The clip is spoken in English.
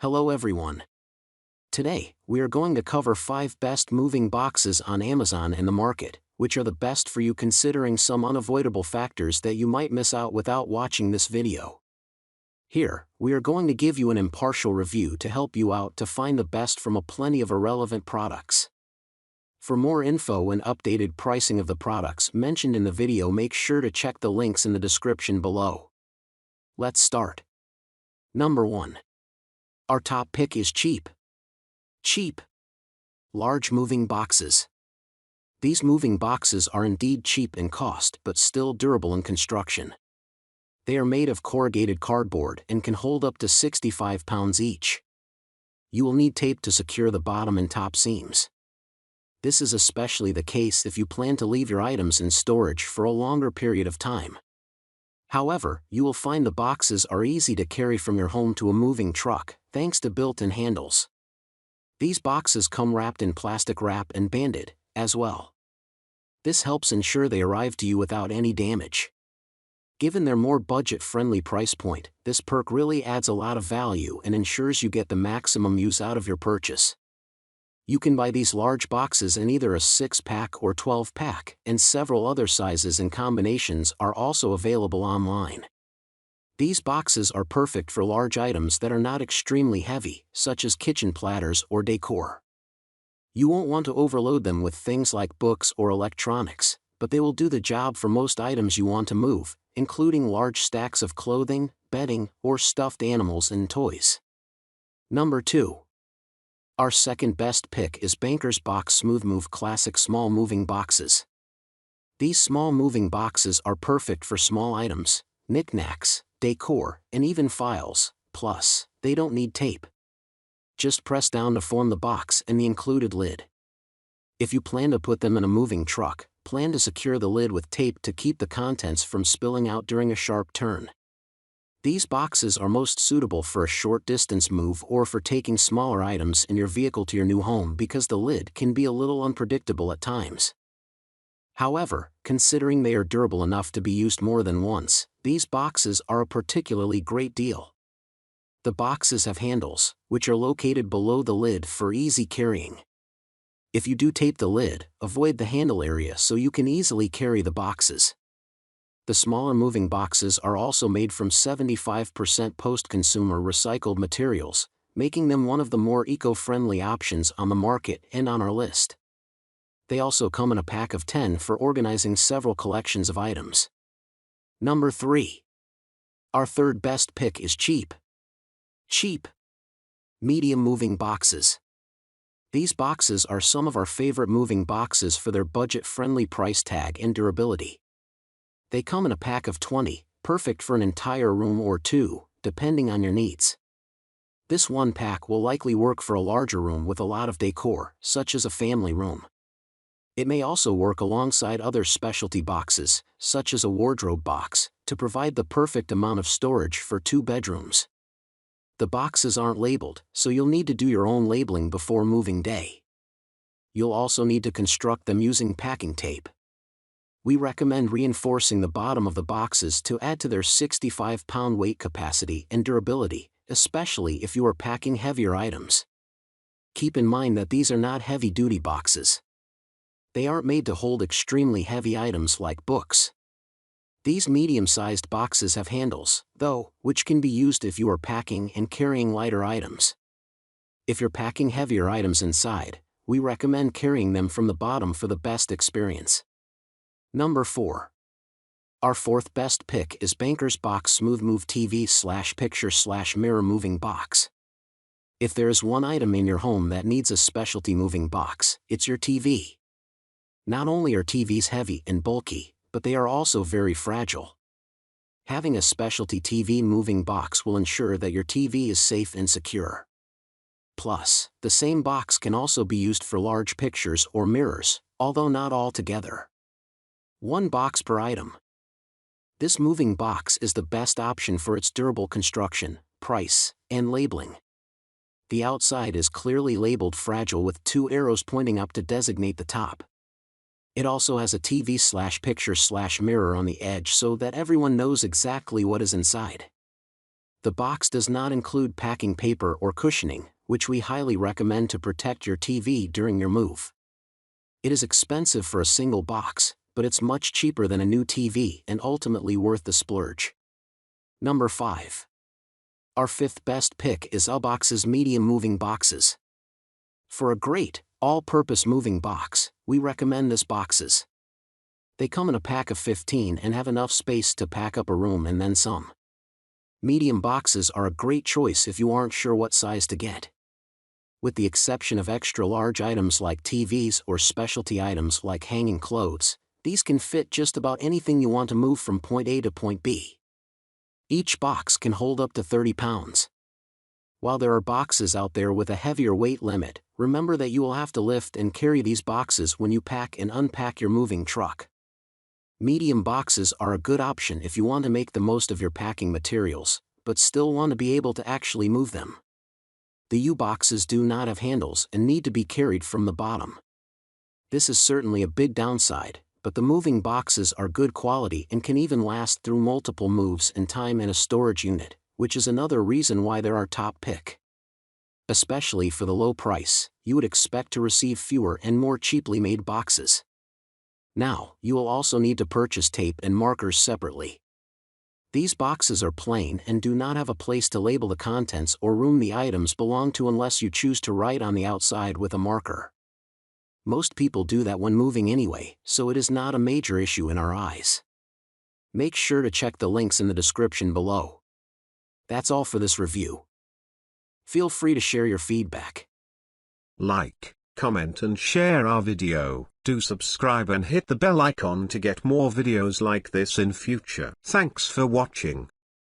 Hello everyone. Today, we are going to cover 5 best moving boxes on Amazon and the market, which are the best for you considering some unavoidable factors that you might miss out without watching this video. Here, we are going to give you an impartial review to help you out to find the best from a plenty of irrelevant products. For more info and updated pricing of the products mentioned in the video, make sure to check the links in the description below. Let's start. Number 1. Our top pick is cheap. Cheap. Large moving boxes. These moving boxes are indeed cheap in cost but still durable in construction. They are made of corrugated cardboard and can hold up to 65 pounds each. You will need tape to secure the bottom and top seams. This is especially the case if you plan to leave your items in storage for a longer period of time. However, you will find the boxes are easy to carry from your home to a moving truck, thanks to built-in handles. These boxes come wrapped in plastic wrap and banded, as well. This helps ensure they arrive to you without any damage. Given their more budget-friendly price point, this perk really adds a lot of value and ensures you get the maximum use out of your purchase. You can buy these large boxes in either a 6-pack or 12-pack, and several other sizes and combinations are also available online. These boxes are perfect for large items that are not extremely heavy, such as kitchen platters or decor. You won't want to overload them with things like books or electronics, but they will do the job for most items you want to move, including large stacks of clothing, bedding, or stuffed animals and toys. Number 2. Our second best pick is Banker's Box SmoothMove Classic Small Moving Boxes. These small moving boxes are perfect for small items, knickknacks, decor, and even files, plus, they don't need tape. Just press down to form the box and the included lid. If you plan to put them in a moving truck, plan to secure the lid with tape to keep the contents from spilling out during a sharp turn. These boxes are most suitable for a short distance move or for taking smaller items in your vehicle to your new home because the lid can be a little unpredictable at times. However, considering they are durable enough to be used more than once, these boxes are a particularly great deal. The boxes have handles, which are located below the lid for easy carrying. If you do tape the lid, avoid the handle area so you can easily carry the boxes. The smaller moving boxes are also made from 75% post-consumer recycled materials, making them one of the more eco-friendly options on the market and on our list. They also come in a pack of 10 for organizing several collections of items. Number 3. Our third best pick is cheap. Cheap. Medium moving boxes. These boxes are some of our favorite moving boxes for their budget-friendly price tag and durability. They come in a pack of 20, perfect for an entire room or two, depending on your needs. This one pack will likely work for a larger room with a lot of decor, such as a family room. It may also work alongside other specialty boxes, such as a wardrobe box, to provide the perfect amount of storage for 2 bedrooms. The boxes aren't labeled, so you'll need to do your own labeling before moving day. You'll also need to construct them using packing tape. We recommend reinforcing the bottom of the boxes to add to their 65-pound weight capacity and durability, especially if you are packing heavier items. Keep in mind that these are not heavy-duty boxes. They aren't made to hold extremely heavy items like books. These medium-sized boxes have handles, though, which can be used if you are packing and carrying lighter items. If you're packing heavier items inside, we recommend carrying them from the bottom for the best experience. Number 4. Our fourth best pick is Banker's Box SmoothMove TV/picture/mirror moving box. If there is one item in your home that needs a specialty moving box, it's your TV. Not only are TVs heavy and bulky, but they are also very fragile. Having a specialty TV moving box will ensure that your TV is safe and secure. Plus, the same box can also be used for large pictures or mirrors, although not all together. 1 box per item. This moving box is the best option for its durable construction, price, and labeling. The outside is clearly labeled fragile with 2 arrows pointing up to designate the top. It also has a TV/picture/mirror on the edge so that everyone knows exactly what is inside. The box does not include packing paper or cushioning, which we highly recommend to protect your TV during your move. It is expensive for a single box, but it's much cheaper than a new TV and ultimately worth the splurge. Number 5. Our fifth best pick is Uboxes medium moving boxes. For a great, all-purpose moving box, we recommend this boxes. They come in a pack of 15 and have enough space to pack up a room and then some. Medium boxes are a great choice if you aren't sure what size to get. With the exception of extra-large items like TVs or specialty items like hanging clothes, these can fit just about anything you want to move from point A to point B. Each box can hold up to 30 pounds. While there are boxes out there with a heavier weight limit, remember that you will have to lift and carry these boxes when you pack and unpack your moving truck. Medium boxes are a good option if you want to make the most of your packing materials, but still want to be able to actually move them. The Uboxes do not have handles and need to be carried from the bottom. This is certainly a big downside, but the moving boxes are good quality and can even last through multiple moves and time in a storage unit, which is another reason why they're our top pick. Especially for the low price, you would expect to receive fewer and more cheaply made boxes. Now, you will also need to purchase tape and markers separately. These boxes are plain and do not have a place to label the contents or room the items belong to unless you choose to write on the outside with a marker. Most people do that when moving anyway, so it is not a major issue in our eyes. Make sure to check the links in the description below. That's all for this review. Feel free to share your feedback. Like, comment and share our video. Do subscribe and hit the bell icon to get more videos like this in future. Thanks for watching.